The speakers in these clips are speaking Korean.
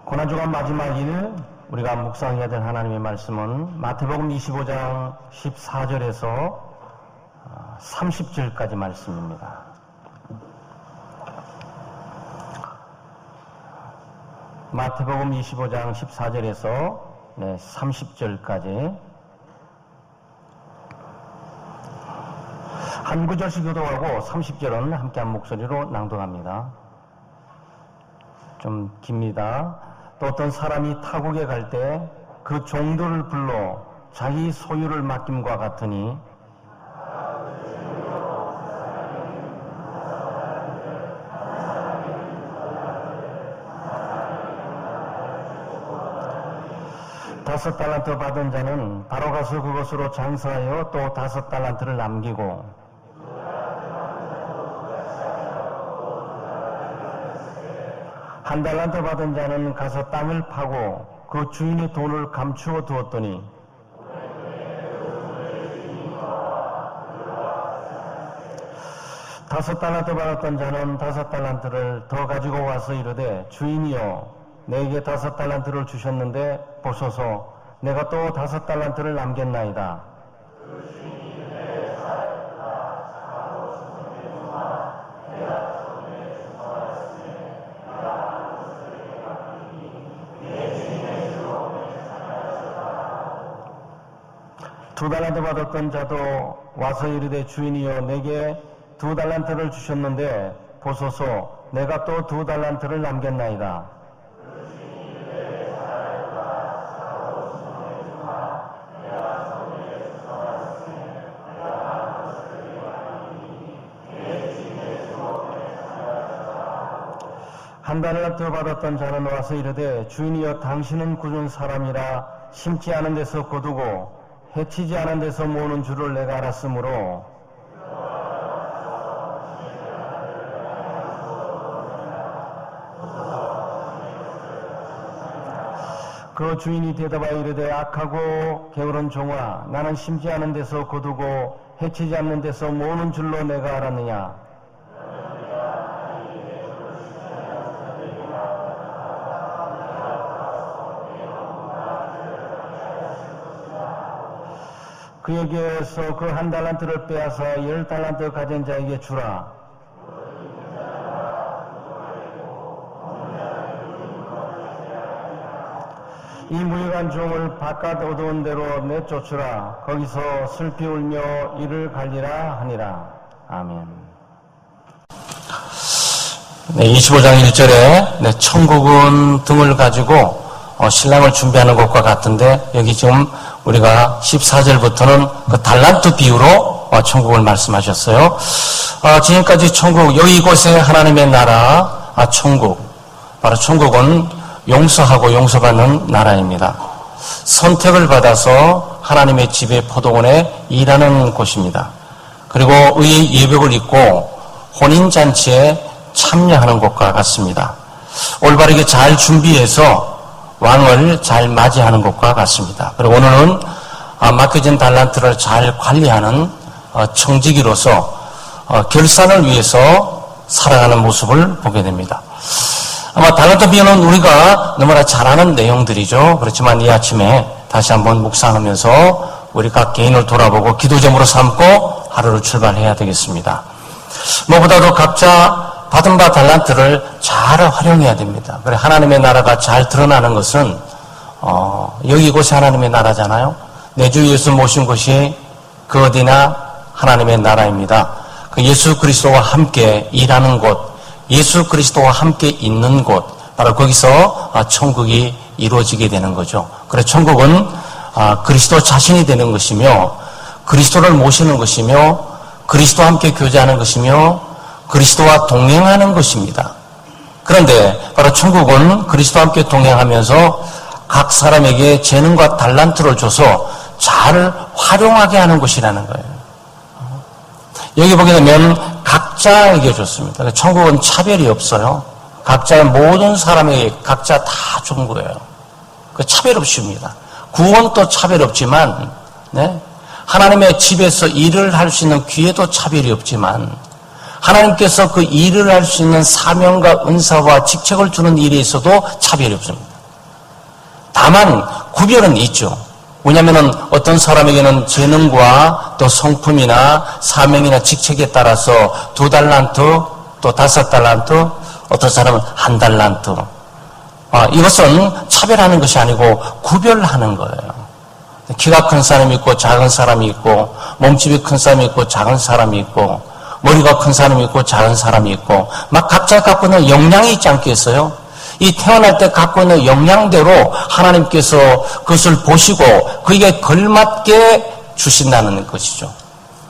고난주간 마지막일 우리가 묵상해야 될 하나님의 말씀은 마태복음 25장 14절에서 30절까지 말씀입니다. 마태복음 25장 14절에서 30절까지 한 구절씩 교독하고 30절은 함께 한 목소리로 낭독합니다. 좀 깁니다. 또 어떤 사람이 타국에 갈 때 그 종들을 불러 자기 소유를 맡김과 같으니 다섯 달란트 받은 자는 바로 가서 그것으로 장사하여 또 다섯 달란트를 남기고 한 달란트 받은 자는 가서 땅을 파고 그 주인의 돈을 감추어 두었더니 다섯 달란트 받았던 자는 다섯 달란트를 더 가지고 와서 이르되 주인이여 내게 다섯 달란트를 주셨는데 보소서 내가 또 다섯 달란트를 남겼나이다. 두 달란트 받았던 자도 와서 이르되 주인이여 내게 두 달란트를 주셨는데 보소서 내가 또 두 달란트를 남겼나이다. 한 달란트 받았던 자는 와서 이르되 주인이여 당신은 굳은 사람이라 심지 않은 데서 거두고 해치지 않은 데서 모으는 줄을 내가 알았으므로 그 주인이 대답하여 이르되 악하고 게으른 종아 나는 심지 않은 데서 거두고 해치지 않는 데서 모으는 줄로 내가 알았느냐. 그에게서 그 한 달란트를 빼앗아 열 달란트 가진 자에게 주라. 이 무익한 종을 바깥 어두운 데로 내쫓으라. 거기서 슬피 울며 이를 갈리라 하니라. 아멘. 25장 1절에 천국은 등을 가지고 신랑을 준비하는 것과 같은데 여기 지금 우리가 14절부터는 그 달란트 비유로 천국을 말씀하셨어요. 지금까지 천국, 여기 이곳에 하나님의 나라, 천국. 바로 천국은 용서하고 용서받는 나라입니다. 선택을 받아서 하나님의 집의 포도원에 일하는 곳입니다. 그리고 의의 예복을 입고 혼인잔치에 참여하는 곳과 같습니다. 올바르게 잘 준비해서 왕을 잘 맞이하는 것과 같습니다. 그리고 오늘은 맡겨진 달란트를 잘 관리하는 청지기로서 결산을 위해서 살아가는 모습을 보게 됩니다. 아마 달란트 비유는 우리가 너무나 잘 아는 내용들이죠. 그렇지만 이 아침에 다시 한번 묵상하면서 우리 각 개인을 돌아보고 기도 제목으로 삼고 하루를 출발해야 되겠습니다. 무엇보다도 각자 받은 바 달란트를 잘 활용해야 됩니다. 그래 하나님의 나라가 잘 드러나는 것은 여기 이곳이 하나님의 나라잖아요. 내 주 예수 모신 곳이 그 어디나 하나님의 나라입니다. 그 예수 그리스도와 함께 일하는 곳, 예수 그리스도와 함께 있는 곳, 바로 거기서 천국이 이루어지게 되는 거죠. 그래 천국은 그리스도 자신이 되는 것이며 그리스도를 모시는 것이며 그리스도와 함께 교제하는 것이며 그리스도와 동행하는 것입니다. 그런데 바로 천국은 그리스도와 함께 동행하면서 각 사람에게 재능과 달란트를 줘서 잘 활용하게 하는 것이라는 거예요. 여기 보게 되면 각자에게 줬습니다. 천국은 차별이 없어요. 각자의 모든 사람에게 각자 다 준 거예요. 그 차별 없습니다. 구원도 차별 없지만 하나님의 집에서 일을 할 수 있는 기회도 차별이 없지만 하나님께서 그 일을 할 수 있는 사명과 은사와 직책을 주는 일에 있어도 차별이 없습니다. 다만 구별은 있죠. 왜냐하면 어떤 사람에게는 재능과 또 성품이나 사명이나 직책에 따라서 2달란트 또 5달란트, 어떤 사람은 1달란트. 이것은 차별하는 것이 아니고 구별하는 거예요. 키가 큰 사람이 있고 작은 사람이 있고, 몸집이 큰 사람이 있고 작은 사람이 있고, 머리가 큰 사람이 있고 작은 사람이 있고, 막 각자 갖고 있는 역량이 있지 않겠어요? 이 태어날 때 갖고 있는 역량대로 하나님께서 그것을 보시고 그에게 걸맞게 주신다는 것이죠.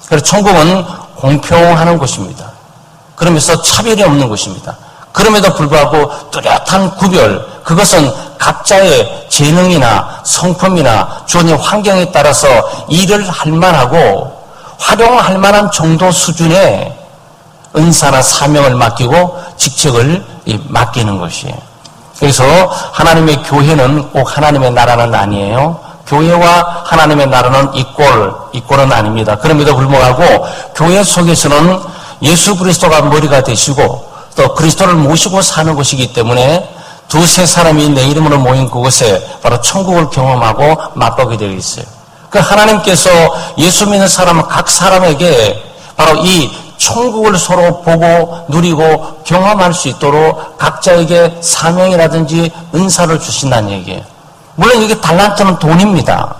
그래서 천국은 공평하는 곳입니다. 그러면서 차별이 없는 것입니다. 그럼에도 불구하고 뚜렷한 구별, 그것은 각자의 재능이나 성품이나 주어진 환경에 따라서 일을 할 만하고 활용할 만한 정도 수준의 은사나 사명을 맡기고 직책을 맡기는 것이에요. 그래서 하나님의 교회는 꼭 하나님의 나라는 아니에요. 교회와 하나님의 나라는 이꼴은 아닙니다. 그럼에도 불구하고 교회 속에서는 예수 그리스도가 머리가 되시고 또 그리스도를 모시고 사는 것이기 때문에 2-3 사람이 내 이름으로 모인 그곳에 바로 천국을 경험하고 맛보게 되어 있어요. 그 하나님께서 예수 믿는 사람 각 사람에게 바로 이 천국을 서로 보고 누리고 경험할 수 있도록 각자에게 사명이라든지 은사를 주신다는 얘기예요. 물론 이게 달란트는 돈입니다.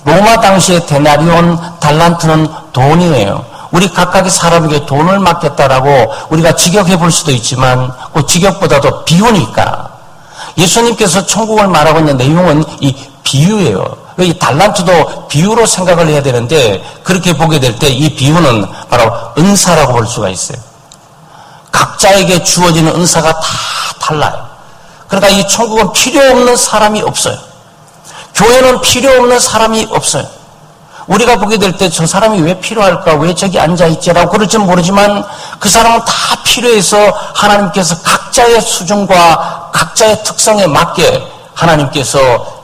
로마 당시의 데나리온 달란트는 돈이에요. 우리 각각의 사람에게 돈을 맡겼다라고 우리가 직역해 볼 수도 있지만 그 직역보다도 비유니까 예수님께서 천국을 말하고 있는 내용은 이 비유예요. 이 달란트도 비유로 생각을 해야 되는데 그렇게 보게 될 때 이 비유는 바로 은사라고 볼 수가 있어요. 각자에게 주어지는 은사가 다 달라요. 그러니까 이 천국은 필요 없는 사람이 없어요. 교회는 필요 없는 사람이 없어요. 우리가 보게 될 때 저 사람이 왜 필요할까? 왜 저기 앉아있지라고 그럴지는 모르지만 그 사람은 다 필요해서 하나님께서 각자의 수준과 각자의 특성에 맞게 하나님께서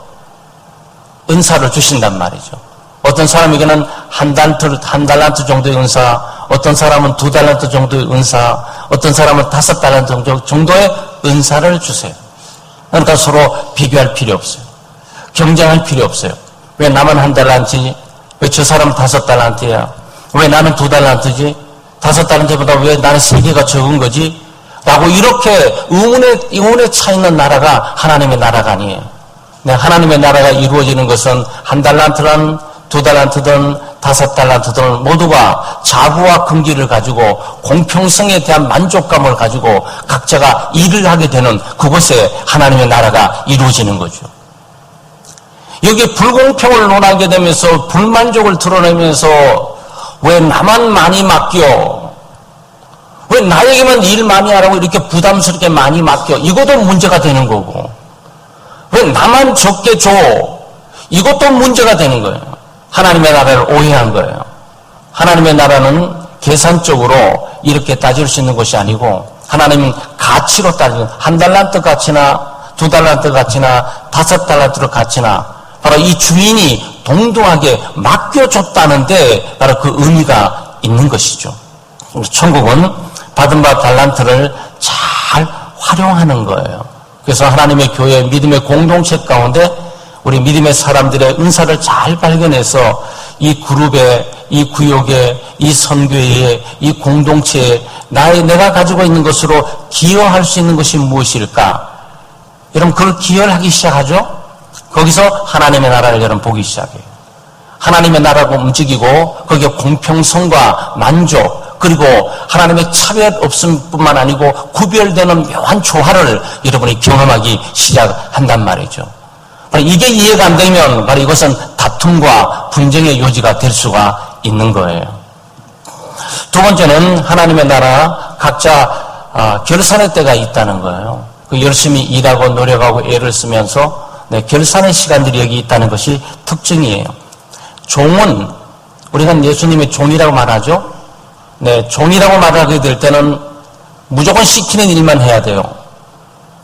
은사를 주신단 말이죠. 어떤 사람에게는 한 달란트 정도의 은사, 어떤 사람은 2달란트 정도의 은사, 어떤 사람은 5달란트 정도의 은사를 주세요. 그러니까 서로 비교할 필요 없어요. 경쟁할 필요 없어요. 왜 나만 1달란트지? 왜 저 사람은 5달란트야? 왜 나는 2달란트지? 5달란트보다 왜 나는 3개가 적은 거지? 라고 이렇게 의문에 차 있는 나라가 하나님의 나라가 아니에요. 하나님의 나라가 이루어지는 것은 1달란트든 2달란트든 5달란트든 모두가 자부와 긍지를 가지고 공평성에 대한 만족감을 가지고 각자가 일을 하게 되는 그곳에 하나님의 나라가 이루어지는 거죠. 여기 불공평을 논하게 되면서 불만족을 드러내면서 왜 나만 많이 맡겨? 왜 나에게만 일 많이 하라고 이렇게 부담스럽게 많이 맡겨? 이것도 문제가 되는 거고 왜 나만 적게 줘? 이것도 문제가 되는 거예요. 하나님의 나라를 오해한 거예요. 하나님의 나라는 계산적으로 이렇게 따질 수 있는 것이 아니고 하나님은 가치로 따지는 1달란트 가치나 2달란트 가치나 5달란트 가치나 바로 이 주인이 동등하게 맡겨줬다는데 바로 그 의미가 있는 것이죠. 천국은 받은 바 달란트를 잘 활용하는 거예요. 그래서 하나님의 교회, 믿음의 공동체 가운데 우리 믿음의 사람들의 은사를 잘 발견해서 이 그룹에, 이 구역에, 이 선교회에, 이 공동체에 내가 가지고 있는 것으로 기여할 수 있는 것이 무엇일까? 여러분 그걸 기여를 하기 시작하죠? 거기서 하나님의 나라를 여러분 보기 시작해요. 하나님의 나라가 움직이고 거기에 공평성과 만족 그리고 하나님의 차별 없음뿐만 아니고 구별되는 묘한 조화를 여러분이 경험하기 시작한단 말이죠. 바로 이게 이해가 안 되면 바로 이것은 다툼과 분쟁의 요지가 될 수가 있는 거예요. 두 번째는 하나님의 나라 각자 결산의 때가 있다는 거예요. 그 열심히 일하고 노력하고 애를 쓰면서 결산의 시간들이 여기 있다는 것이 특징이에요. 종은 우리가 예수님의 종이라고 말하죠. 종이라고 말하게 될 때는 무조건 시키는 일만 해야 돼요.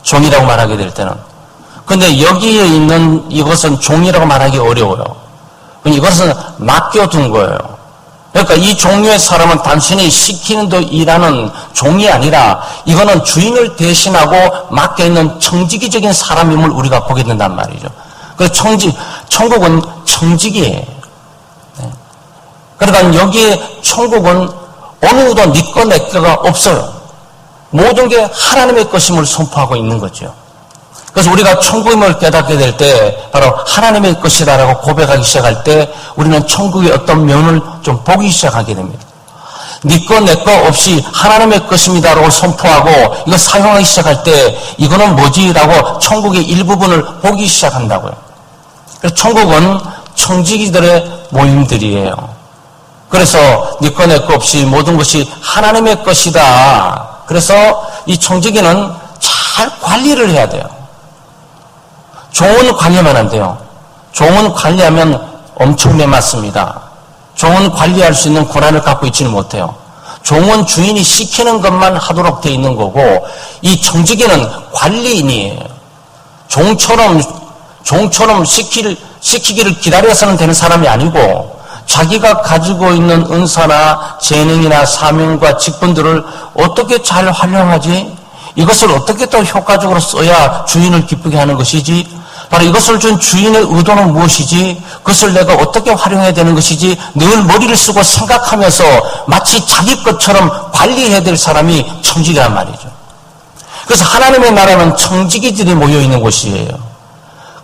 종이라고 말하게 될 때는. 근데 여기에 있는 이것은 종이라고 말하기 어려워요. 이것은 맡겨둔 거예요. 그러니까 이 종류의 사람은 단순히 시키는 데 일하는 종이 아니라 이거는 주인을 대신하고 맡겨있는 청지기적인 사람임을 우리가 보게 된단 말이죠. 그 천국은 청직이에요. 네. 그러니까 여기에 천국은 어느 누구도 네 거 내 거가 없어요. 모든 게 하나님의 것임을 선포하고 있는 거죠. 그래서 우리가 천국임을 깨닫게 될 때 바로 하나님의 것이다라고 고백하기 시작할 때 우리는 천국의 어떤 면을 좀 보기 시작하게 됩니다. 네 거 내 거 없이 하나님의 것입니다라고 선포하고 이거 사용하기 시작할 때 이거는 뭐지라고 천국의 일부분을 보기 시작한다고요. 그래서 천국은 청지기들의 모임들이에요. 그래서 네 거 내 거 없이 모든 것이 하나님의 것이다. 그래서 이 청지기는 잘 관리를 해야 돼요. 종은 관리하면 안 돼요. 종은 관리하면 엄청 매맞습니다. 종은 관리할 수 있는 권한을 갖고 있지는 못해요. 종은 주인이 시키는 것만 하도록 되어 있는 거고 이 청지기는 관리인이에요. 종처럼 시키기를 기다려서는 되는 사람이 아니고 자기가 가지고 있는 은사나 재능이나 사명과 직분들을 어떻게 잘 활용하지? 이것을 어떻게 또 효과적으로 써야 주인을 기쁘게 하는 것이지? 바로 이것을 준 주인의 의도는 무엇이지? 그것을 내가 어떻게 활용해야 되는 것이지? 늘 머리를 쓰고 생각하면서 마치 자기 것처럼 관리해야 될 사람이 청지기란 말이죠. 그래서 하나님의 나라는 청지기들이 모여있는 곳이에요.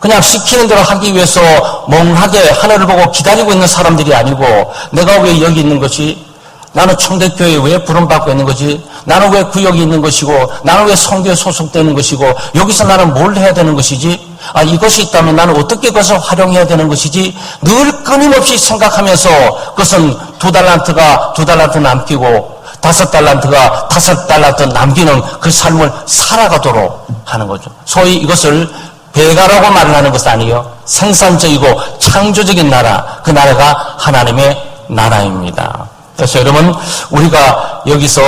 그냥 시키는 대로 하기 위해서 멍하게 하늘을 보고 기다리고 있는 사람들이 아니고 내가 왜 여기 있는 것이? 나는 청대교회에 왜 부름받고 있는 거지? 나는 왜 구역이 있는 것이고 나는 왜 성교에 소속되는 것이고 여기서 나는 뭘 해야 되는 것이지? 이것이 있다면 나는 어떻게 그것을 활용해야 되는 것이지? 늘 끊임없이 생각하면서 그것은 2달란트가 2달란트 남기고 5달란트가 5달란트 남기는 그 삶을 살아가도록 하는 거죠. 소위 이것을 배가라고 말을 하는 것은 아니에요. 생산적이고 창조적인 나라, 그 나라가 하나님의 나라입니다. 그래서 여러분 우리가 여기서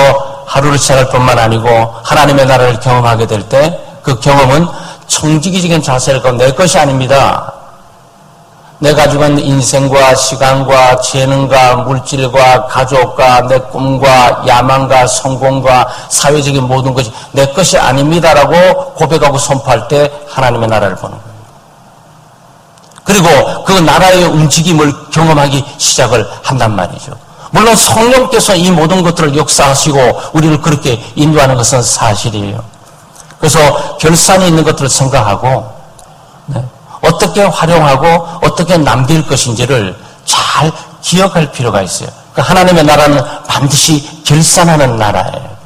하루를 시작할 뿐만 아니고 하나님의 나라를 경험하게 될 때 그 경험은 청지기적인 자세를 갖고 내 것이 아닙니다. 내 가지고 있는 인생과 시간과 재능과 물질과 가족과 내 꿈과 야망과 성공과 사회적인 모든 것이 내 것이 아닙니다라고 고백하고 선포할 때 하나님의 나라를 보는 거예요. 그리고 그 나라의 움직임을 경험하기 시작을 한단 말이죠. 물론 성령께서 이 모든 것들을 역사하시고 우리를 그렇게 인도하는 것은 사실이에요. 그래서 결산이 있는 것들을 생각하고 어떻게 활용하고 어떻게 남길 것인지를 잘 기억할 필요가 있어요. 그러니까 하나님의 나라는 반드시 결산하는 나라예요.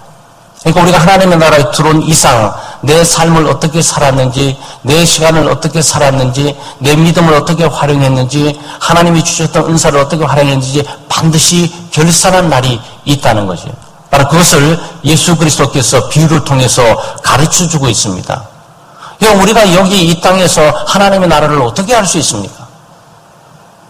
그러니까 우리가 하나님의 나라에 들어온 이상 내 삶을 어떻게 살았는지, 내 시간을 어떻게 살았는지, 내 믿음을 어떻게 활용했는지, 하나님이 주셨던 은사를 어떻게 활용했는지 반드시 결산한 날이 있다는 거죠. 바로 그것을 예수 그리스도께서 비유를 통해서 가르쳐주고 있습니다. 우리가 여기 이 땅에서 하나님의 나라를 어떻게 할 수 있습니까?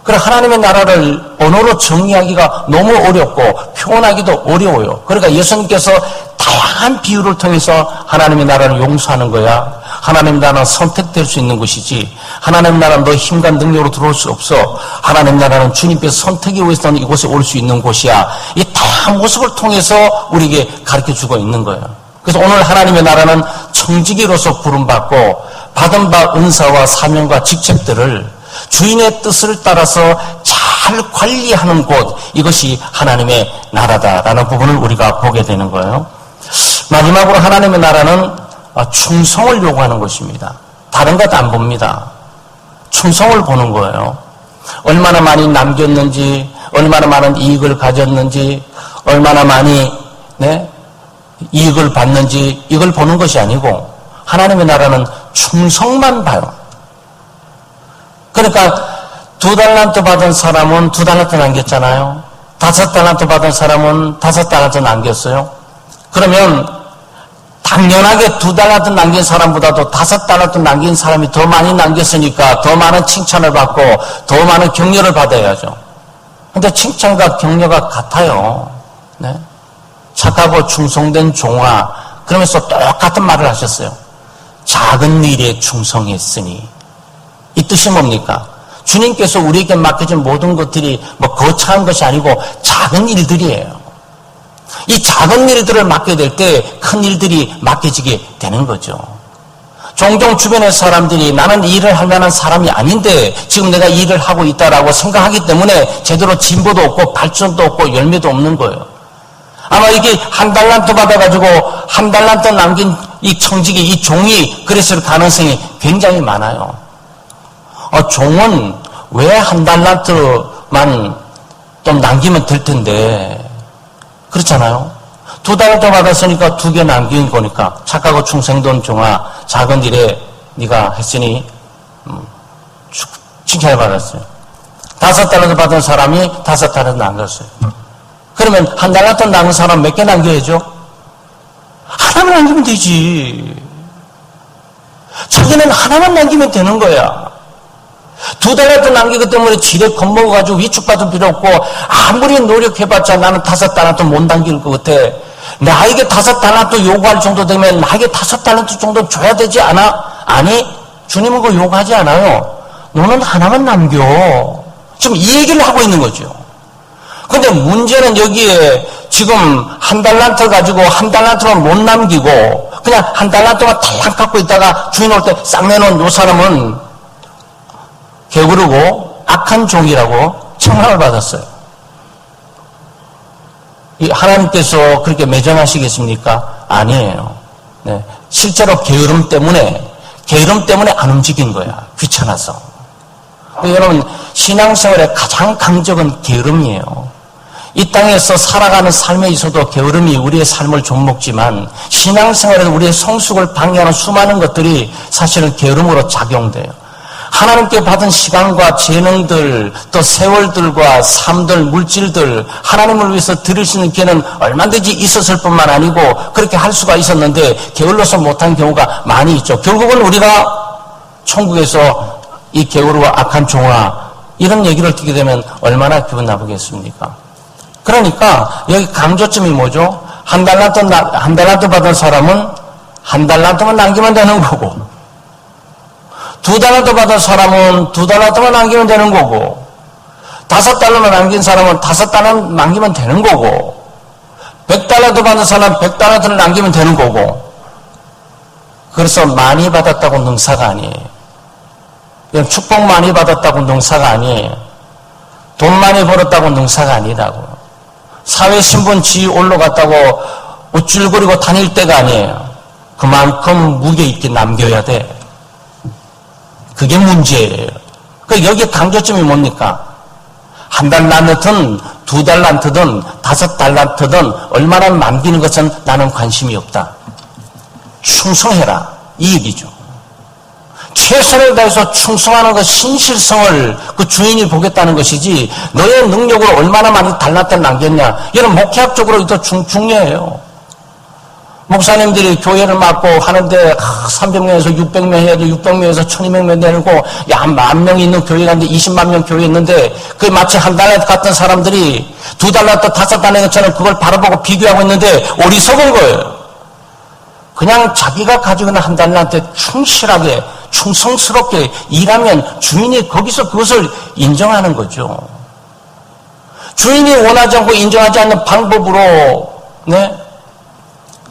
그래 하나님의 나라를 언어로 정의하기가 너무 어렵고 표현하기도 어려워요. 그러니까 예수님께서 다양한 비유를 통해서 하나님의 나라를 용서하는 거야. 하나님의 나라는 선택될 수 있는 것이지. 하나님의 나라는 너 힘과 능력으로 들어올 수 없어. 하나님의 나라는 주님께서 선택이 위해서 이곳에 올 수 있는 곳이야. 이 다양한 모습을 통해서 우리에게 가르쳐주고 있는 거예요. 그래서 오늘 하나님의 나라는 청지기로서 부름받고 받은 바 은사와 사명과 직책들을 주인의 뜻을 따라서 잘 관리하는 곳, 이것이 하나님의 나라다라는 부분을 우리가 보게 되는 거예요. 마지막으로 하나님의 나라는 충성을 요구하는 것입니다. 다른 것 안 봅니다. 충성을 보는 거예요. 얼마나 많이 남겼는지, 얼마나 많은 이익을 가졌는지, 얼마나 많이 이익을 받는지 이걸 보는 것이 아니고 하나님의 나라는 충성만 봐요. 그러니까 2달란트 받은 사람은 2달란트 남겼잖아요. 5달란트 받은 사람은 5달란트 남겼어요. 그러면 당연하게 2달란트 남긴 사람보다도 5달란트 남긴 사람이 더 많이 남겼으니까 더 많은 칭찬을 받고 더 많은 격려를 받아야죠. 근데 칭찬과 격려가 같아요. 네? 착하고 충성된 종아, 그러면서 똑같은 말을 하셨어요. 작은 일에 충성했으니. 이 뜻이 뭡니까? 주님께서 우리에게 맡겨진 모든 것들이 거창한 것이 아니고 작은 일들이에요. 이 작은 일들을 맡게 될 때 큰 일들이 맡겨지게 되는 거죠. 종종 주변의 사람들이 나는 일을 할 만한 사람이 아닌데 지금 내가 일을 하고 있다라고 생각하기 때문에 제대로 진보도 없고 발전도 없고 열매도 없는 거예요. 아마 이게 한 달란트 받아가지고 한 달란트 남긴 이 청직이, 이 종이 그랬을 가능성이 굉장히 많아요. 종은 왜 한 달란트만 좀 남기면 될 텐데, 그렇잖아요. 2달란트 받았으니까 2개 남긴 거니까 착하고 충성된 종아, 작은 일에 네가 했으니 칭찬을 받았어요. 5달란트 받은 사람이 5달란트 남겼어요. 그러면 한 달란트 남은 사람 몇 개 남겨야죠? 하나만 남기면 되지. 자기는 하나만 남기면 되는 거야. 2달란트 남기기 때문에 지레 겁먹어가지고 위축받을 필요 없고 아무리 노력해봤자 나는 5달란트 못 남길 것 같아. 나에게 5달란트 요구할 정도 되면 나에게 5달란트 정도 줘야 되지 않아? 아니, 주님은 그거 요구하지 않아요. 너는 하나만 남겨. 지금 이 얘기를 하고 있는 거죠. 근데 문제는 여기에 지금 한 달란트 가지고 한 달란트만 못 남기고 그냥 한 달란트만 달랑 갖고 있다가 주인 올 때 싹 내놓은 요 사람은 게으르고 악한 종이라고 책망을 받았어요. 하나님께서 그렇게 매정하시겠습니까? 아니에요. 네. 실제로 게으름 때문에 안 움직인 거야. 귀찮아서. 여러분, 신앙생활의 가장 강적은 게으름이에요. 이 땅에서 살아가는 삶에 있어도 게으름이 우리의 삶을 좀먹지만 신앙생활에서 우리의 성숙을 방해하는 수많은 것들이 사실은 게으름으로 작용돼요. 하나님께 받은 시간과 재능들, 또 세월들과 삶들, 물질들, 하나님을 위해서 드릴 수 있는 기회는 얼마든지 있었을 뿐만 아니고 그렇게 할 수가 있었는데 게을러서 못한 경우가 많이 있죠. 결국은 우리가 천국에서 이 게으르고 악한 종아 이런 얘기를 듣게 되면 얼마나 기분 나쁘겠습니까? 그러니까 여기 강조점이 뭐죠? 한 달란트 받은 사람은 한 달란트만 남기면 되는 거고 2달란트 받은 사람은 2달란트만 남기면 되는 거고 5달러만 남긴 사람은 5달러 남기면 되는 거고 100달란트 받은 사람은 100달란트를 남기면 되는 거고 그래서 많이 받았다고 능사가 아니에요. 그냥 축복 많이 받았다고 능사가 아니에요. 돈 많이 벌었다고 능사가 아니라고. 사회신분 지위 올라갔다고 우쭐거리고 다닐 때가 아니에요. 그만큼 무게 있게 남겨야 돼. 그게 문제예요. 여기 강조점이 뭡니까? 한 달란트든 2달란트든 5달란트든 얼마나 남기는 것은 나는 관심이 없다. 충성해라. 이 얘기죠. 최선을 다해서 충성하는 것, 신실성을 그 주인이 보겠다는 것이지 너의 능력으로 얼마나 많이 달란트를 남겼냐. 이런 목회학적으로 더 중요해요. 목사님들이 교회를 맡고 하는데 300명에서 600명 해야 돼. 600명에서 1200명 되고 야, 10,000명이 있는 교회가 있는데 20만 명 교회 있는데 그게 마치 한 달란트 같은 사람들이 2달란트 5달란트처럼 그걸 바라보고 비교하고 있는데 어리석은 거예요. 그냥 자기가 가지고 있는 한 달란트에 충실하게 충성스럽게 일하면 주인이 거기서 그것을 인정하는 거죠. 주인이 원하지 않고 인정하지 않는 방법으로 네?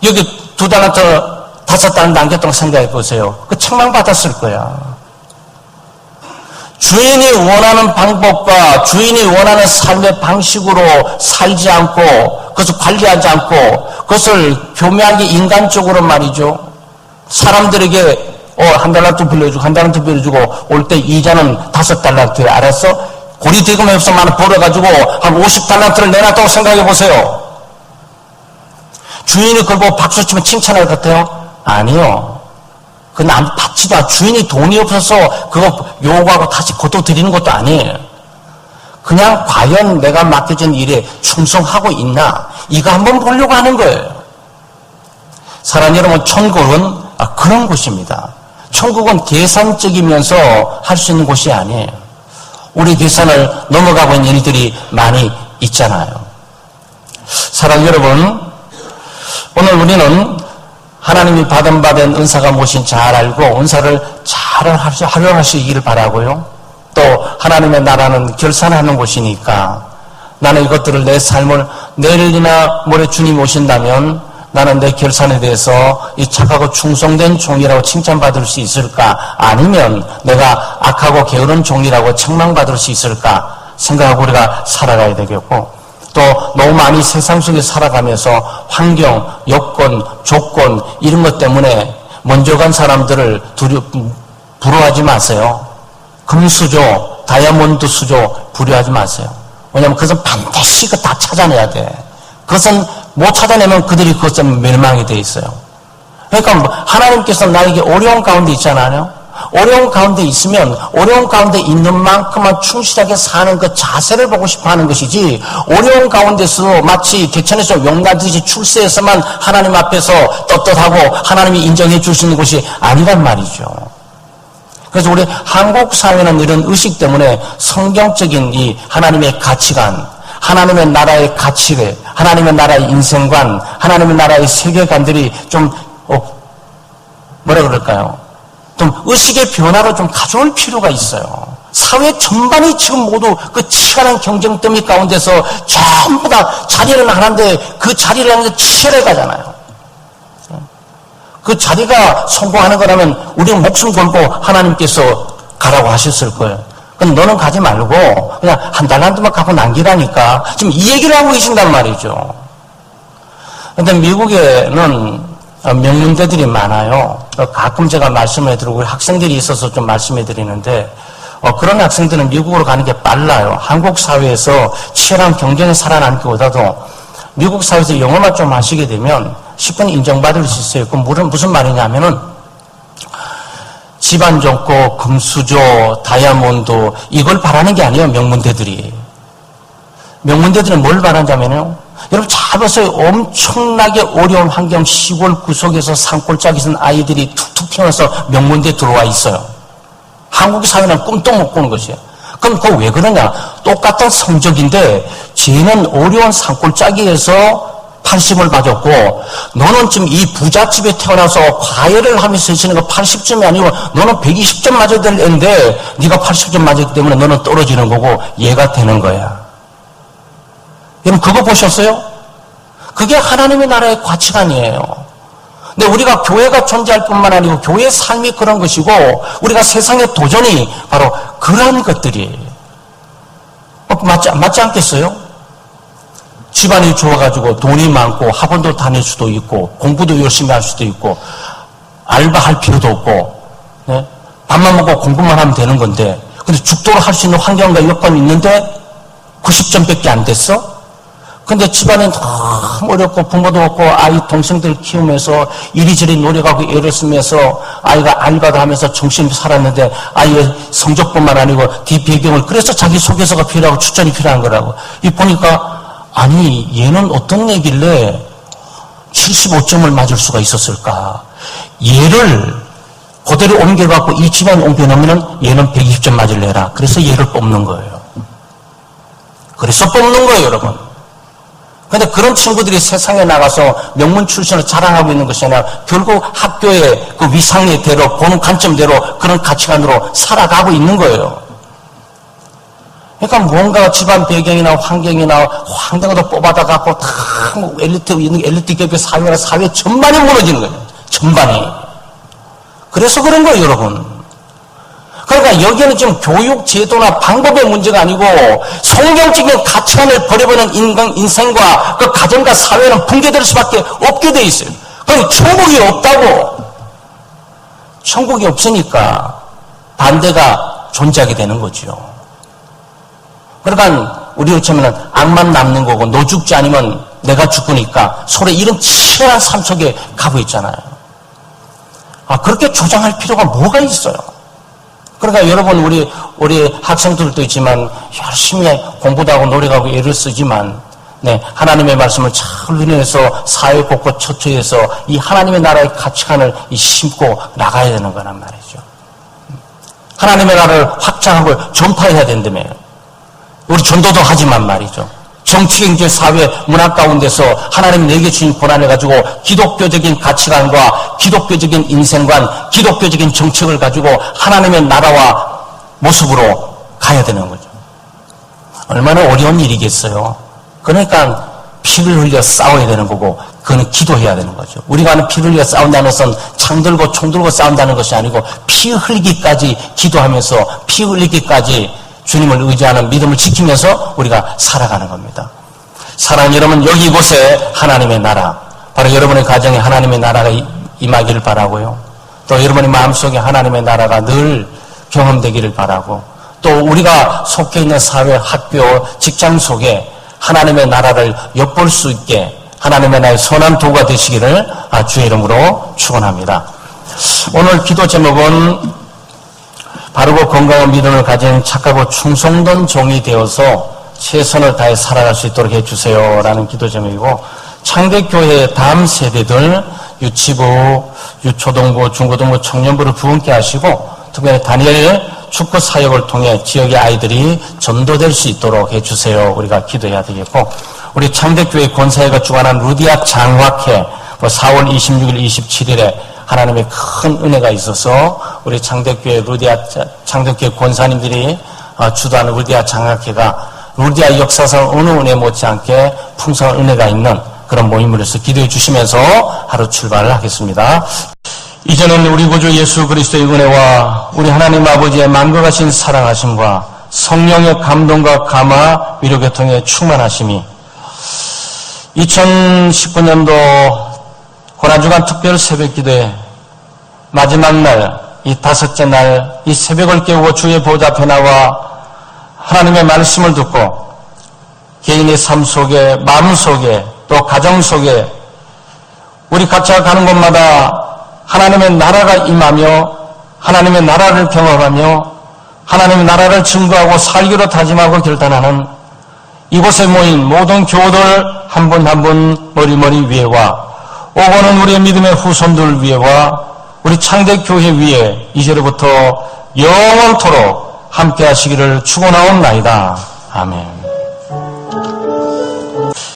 여기 2달란트 5달란트 남겼던 거 생각해 보세요. 그 책망받았을 거야. 주인이 원하는 방법과 주인이 원하는 삶의 방식으로 살지 않고 그것을 관리하지 않고 그것을 교묘하게 인간적으로 말이죠. 사람들에게 한 달란트 빌려주고 한 달란트 빌려주고 올 때 이자는 5달란트에 알았어? 고리 대금 없어만 벌어가지고 한 50달란트를 내놨다고 생각해 보세요. 주인이 그걸 보고 박수치면 칭찬할 것 같아요? 아니요. 그 남 받지도 않아. 주인이 돈이 없어서 그거 요구하고 다시 거둬들이는 것도 아니에요. 그냥 과연 내가 맡겨진 일에 충성하고 있나? 이거 한번 보려고 하는 거예요. 사랑하는 여러분, 천국은 그런 곳입니다. 천국은 계산적이면서 할 수 있는 곳이 아니에요. 우리 계산을 넘어가고 있는 일들이 많이 있잖아요. 사랑하는 여러분, 오늘 우리는 하나님이 받은 은사가 무엇인지 잘 알고 은사를 잘 활용하시기를 바라고요. 또 하나님의 나라는 결산하는 곳이니까 나는 이것들을 내 삶을 내일이나 모레 주님 오신다면 나는 내 결산에 대해서 이 착하고 충성된 종이라고 칭찬받을 수 있을까? 아니면 내가 악하고 게으른 종이라고 책망받을 수 있을까? 생각하고 우리가 살아가야 되겠고, 또 너무 많이 세상 속에 살아가면서 환경, 여건, 조건 이런 것 때문에 먼저 간 사람들을 부러워하지 마세요. 금수저, 다이아몬드 수저 부러워하지 마세요. 왜냐하면 그것은 반드시 그거 다 찾아내야 돼. 그것은 못 찾아내면 그들이 그것은 멸망이 돼 있어요. 그러니까 하나님께서 나에게 어려운 가운데 있잖아요. 어려운 가운데 있으면 어려운 가운데 있는 만큼만 충실하게 사는 그 자세를 보고 싶어 하는 것이지, 어려운 가운데서 마치 개천에서 용나듯이 출세해서만 하나님 앞에서 떳떳하고 하나님이 인정해 주시는 것이 아니란 말이죠. 그래서 우리 한국 사회는 이런 의식 때문에 성경적인 이 하나님의 가치관, 하나님의 나라의 가치래, 하나님의 나라의 인생관, 하나님의 나라의 세계관들이 좀 뭐라 그럴까요? 좀 의식의 변화를 좀 가져올 필요가 있어요. 사회 전반이 지금 모두 그 치열한 경쟁 더미 가운데서 전부 다 자리를 하는데 그 자리를 하는데 치열해 가잖아요. 그 자리가 성공하는 거라면 우리는 목숨 걸고 하나님께서 가라고 하셨을 거예요. 그럼 너는 가지 말고 그냥 한 달란트만 갖고 남기라니까 지금 이 얘기를 하고 계신단 말이죠. 그런데 미국에는 명문대들이 많아요. 가끔 제가 말씀해 드리고 학생들이 있어서 좀 말씀해 드리는데, 그런 학생들은 미국으로 가는 게 빨라요. 한국 사회에서 치열한 경쟁에 살아남기보다도 미국 사회에서 영어만 좀 하시게 되면 10분 인정받을 수 있어요. 그럼 무슨 말이냐면은 집안 좋고 금수저, 다이아몬드 이걸 바라는 게 아니에요. 명문대들이. 명문대들은 뭘 바란다면요. 여러분 잘 보세요. 엄청나게 어려운 환경 시골 구석에서 산골짜기 있는 아이들이 툭툭 튀어나와서 명문대에 들어와 있어요. 한국 사회는 꿈도 못 꾸는 것이에요. 그럼 그거 왜 그러냐? 똑같은 성적인데 쟤는 어려운 산골짜기에서 80을 맞았고 너는 지금 이 부잣집에 태어나서 과외를 하면서 쓰는 거 80점이 아니고 너는 120점 맞아야 될 애인데 네가 80점 맞았기 때문에 너는 떨어지는 거고 얘가 되는 거야. 여러분 그거 보셨어요? 그게 하나님의 나라의 가치관이에요. 근데 우리가 교회가 존재할 뿐만 아니고 교회의 삶이 그런 것이고 우리가 세상의 도전이 바로 그런 것들이 맞지 않겠어요? 집안이 좋아가지고 돈이 많고 학원도 다닐 수도 있고 공부도 열심히 할 수도 있고 알바할 필요도 없고 네? 밥만 먹고 공부만 하면 되는 건데 근데 죽도록 할 수 있는 환경과 여건이 있는데 90점밖에 안 됐어? 근데 집안은 너무 어렵고 부모도 없고 아이 동생들 키우면서 이리저리 노력하고 애를 쓰면서 아이가 알바도 하면서 정신이 살았는데 아이의 성적뿐만 아니고 뒷배경을 그래서 자기 소개서가 필요하고 추천이 필요한 거라고. 이 보니까 아니 얘는 어떤 얘길래 75점을 맞을 수가 있었을까. 얘를 그대로 옮겨갖고 이 집안 옮겨놓으면 얘는 120점 맞을래라. 그래서 얘를 뽑는 거예요. 그래서 뽑는 거예요 여러분. 근데 그런 친구들이 세상에 나가서 명문 출신을 자랑하고 있는 것이 아니라 결국 학교의 그 위상의 대로 보는 관점대로 그런 가치관으로 살아가고 있는 거예요. 그러니까 뭔가 집안 배경이나 환경이나 환경도 뽑아다 갖고 다 엘리트 기업의 사회 전반이 무너지는 거예요. 전반이. 그래서 그런 거예요, 여러분. 그러니까 여기는 지금 교육 제도나 방법의 문제가 아니고 성경적인 가치관을 버려버리는 인생과 그 가정과 사회는 붕괴될 수밖에 없게 돼 있어요. 그럼 천국이 없다고. 천국이 없으니까 반대가 존재하게 되는 거죠. 그러니까 우리로 치면은 악만 남는 거고 너 죽지 않으면 내가 죽으니까 서로 이런 치열한 삶 속에 가고 있잖아요. 그렇게 조장할 필요가 뭐가 있어요? 그러니까 여러분 우리 학생들도 있지만 열심히 공부도 하고 노력하고 애를 쓰지만 네, 하나님의 말씀을 잘 은혜해서 사회 곳곳 처처해서 이 하나님의 나라의 가치관을 심고 나가야 되는 거란 말이죠. 하나님의 나라를 확장하고 전파해야 된다며요. 우리 전도도 하지만 말이죠. 정치, 경제, 사회, 문화 가운데서 하나님이 내게 주신 권한을 가지고 기독교적인 가치관과 기독교적인 인생관, 기독교적인 정책을 가지고 하나님의 나라와 모습으로 가야 되는 거죠. 얼마나 어려운 일이겠어요. 그러니까 피를 흘려 싸워야 되는 거고, 그거는 기도해야 되는 거죠. 우리가 하는 피를 흘려 싸운다는 것은 창 들고 총 들고 싸운다는 것이 아니고, 피 흘리기까지 기도하면서 피 흘리기까지 주님을 의지하는 믿음을 지키면서 우리가 살아가는 겁니다. 사랑하는 여러분, 여기 이곳에 하나님의 나라, 바로 여러분의 가정에 하나님의 나라가 임하기를 바라고요. 또 여러분의 마음속에 하나님의 나라가 늘 경험되기를 바라고, 또 우리가 속해 있는 사회, 학교, 직장 속에 하나님의 나라를 엿볼 수 있게 하나님의 나라의 선한 도구가 되시기를 주의 이름으로 축원합니다. 오늘 기도 제목은 바르고 건강한 믿음을 가진 착하고 충성된 종이 되어서 최선을 다해 살아갈 수 있도록 해주세요 라는 기도 제목이고, 창대교회 다음 세대들 유치부, 유초등부, 중고등부, 청년부를 부흥케 하시고, 특별히 다니엘 축구 사역을 통해 지역의 아이들이 전도될 수 있도록 해주세요. 우리가 기도해야 되겠고, 우리 창대교회 권사회가 주관한 루디아 장학회 4월 26일, 27일에 하나님의 큰 은혜가 있어서 우리 창대교회 창대교회 권사님들이 주도하는 루디아 장학회가 루디아 역사상 어느 은혜 못지않게 풍성한 은혜가 있는 그런 모임으로서 기도해 주시면서 하루 출발을 하겠습니다. 이제는 우리 구주 예수 그리스도의 은혜와 우리 하나님 아버지의 만국하신 사랑하심과 성령의 감동과 감화 위로교통의 충만하심이 2019년도 고난주간 특별 새벽기도의 마지막 날, 이 다섯째 날, 이 새벽을 깨우고 주의 보좌 앞에 나와 하나님의 말씀을 듣고 개인의 삶 속에, 마음 속에, 또 가정 속에 우리 각자 가는 곳마다 하나님의 나라가 임하며 하나님의 나라를 경험하며 하나님의 나라를 증거하고 살기로 다짐하고 결단하는 이곳에 모인 모든 교우들 한 분 한 분 머리머리 위에와 오고는 우리의 믿음의 후손들 위에와 우리 창대교회 위에 이제로부터 영원토록 함께 하시기를 축원하옵나이다. 아멘.